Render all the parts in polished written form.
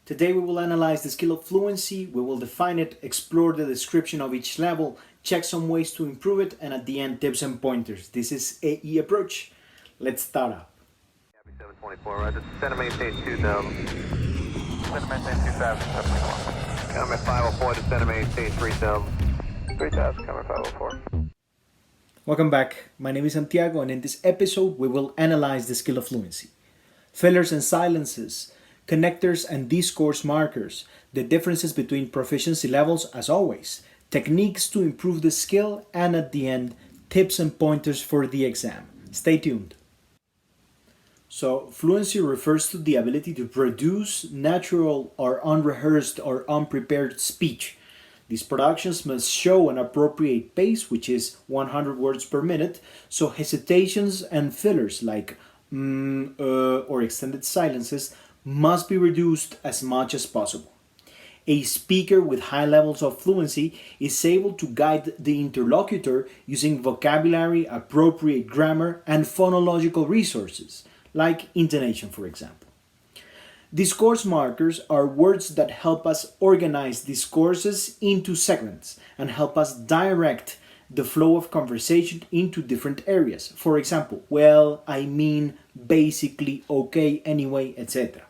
Today we will analyze the skill of fluency, we will define it, explore the description of each level, check some ways to improve it, and at the end tips and pointers. This is AE approach. Let's start up. 724, right, center maintain 2000. Center maintain 2000, 721. Comment 504 to center maintain 3000. 3000, comment 504. Welcome back. My name is Santiago, and in this episode we will analyze the skill of fluency. Fillers and silences, connectors and discourse markers, the differences between proficiency levels as always, techniques to improve the skill, and at the end, tips and pointers for the exam. Stay tuned. So, fluency refers to the ability to produce natural or unrehearsed or unprepared speech. These productions must show an appropriate pace, which is 100 words per minute, so hesitations and fillers like or extended silences must be reduced as much as possible. A speaker with high levels of fluency is able to guide the interlocutor using vocabulary, appropriate grammar, and phonological resources, like intonation, for example. Discourse markers are words that help us organize discourses into segments and help us direct the flow of conversation into different areas. For example, well, I mean, basically, okay, anyway, etc.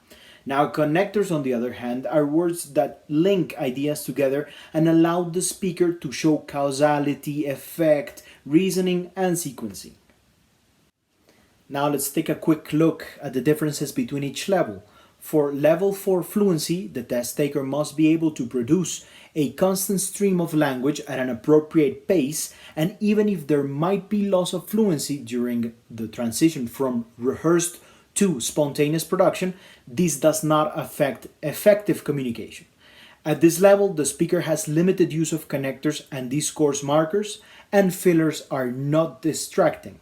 Now, connectors, on the other hand, are words that link ideas together and allow the speaker to show causality, effect, reasoning, and sequencing. Now, let's take a quick look at the differences between each level. For level 4 fluency, the test taker must be able to produce a constant stream of language at an appropriate pace, and even if there might be loss of fluency during the transition from rehearsed to spontaneous production, this does not affect effective communication. At this level, the speaker has limited use of connectors and discourse markers, and fillers are not distracting.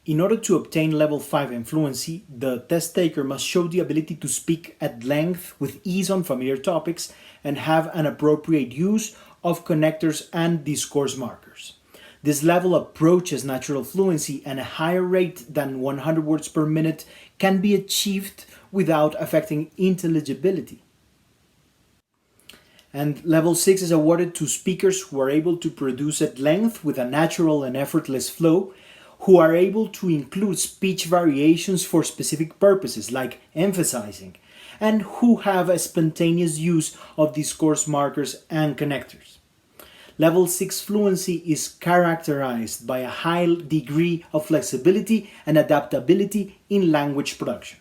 In order to obtain level 5 in fluency, the test taker must show the ability to speak at length with ease on familiar topics and have an appropriate use of connectors and discourse markers. This level approaches natural fluency, and a higher rate than 100 words per minute can be achieved without affecting intelligibility. And level 6 is awarded to speakers who are able to produce at length with a natural and effortless flow, who are able to include speech variations for specific purposes like emphasizing, and who have a spontaneous use of discourse markers and connectors. Level 6 fluency is characterized by a high degree of flexibility and adaptability in language production.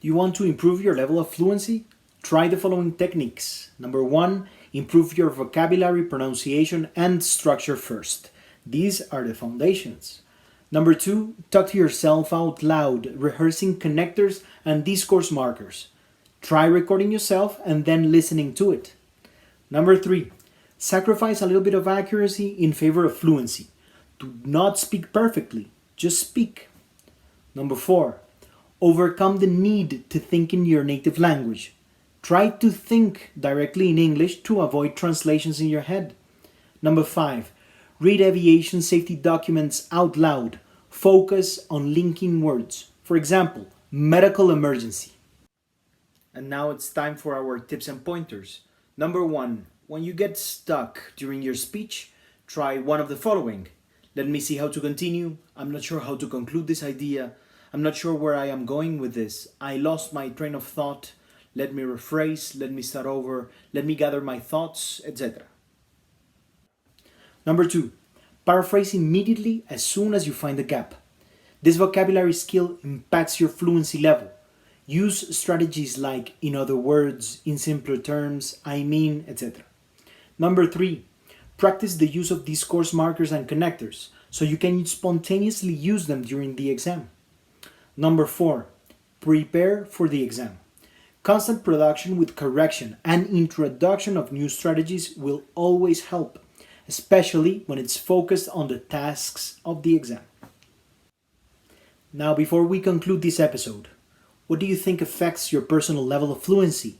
Do you want to improve your level of fluency? Try the following techniques. Number 1, improve your vocabulary, pronunciation, and structure first. These are the foundations. Number 2, talk to yourself out loud, rehearsing connectors and discourse markers. Try recording yourself and then listening to it. Number 3, sacrifice a little bit of accuracy in favor of fluency. Do not speak perfectly, just speak. Number 4, overcome the need to think in your native language. Try to think directly in English to avoid translations in your head. Number 5, read aviation safety documents out loud. Focus on linking words. For example, medical emergency. And now it's time for our tips and pointers. Number 1, when you get stuck during your speech, try one of the following. Let me see how to continue. I'm not sure how to conclude this idea. I'm not sure where I am going with this. I lost my train of thought. Let me rephrase. Let me start over. Let me gather my thoughts, etc. Number 2, paraphrase immediately as soon as you find a gap. This vocabulary skill impacts your fluency level. Use strategies like in other words, in simpler terms, I mean, etc. Number 3, practice the use of discourse markers and connectors so you can spontaneously use them during the exam. Number 4, prepare for the exam. Constant production with correction and introduction of new strategies will always help, especially when it's focused on the tasks of the exam. Now, before we conclude this episode, what do you think affects your personal level of fluency?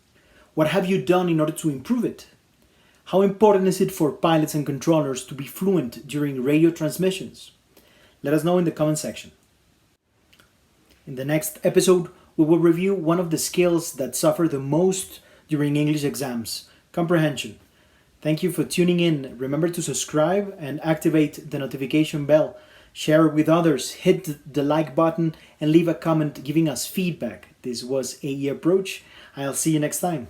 What have you done in order to improve it? How important is it for pilots and controllers to be fluent during radio transmissions? Let us know in the comment section. In the next episode, we will review one of the skills that suffer the most during English exams: comprehension. Thank you for tuning in. Remember to subscribe and activate the notification bell. Share it with others, hit the like button, and leave a comment giving us feedback. This was AE Approach. I'll see you next time.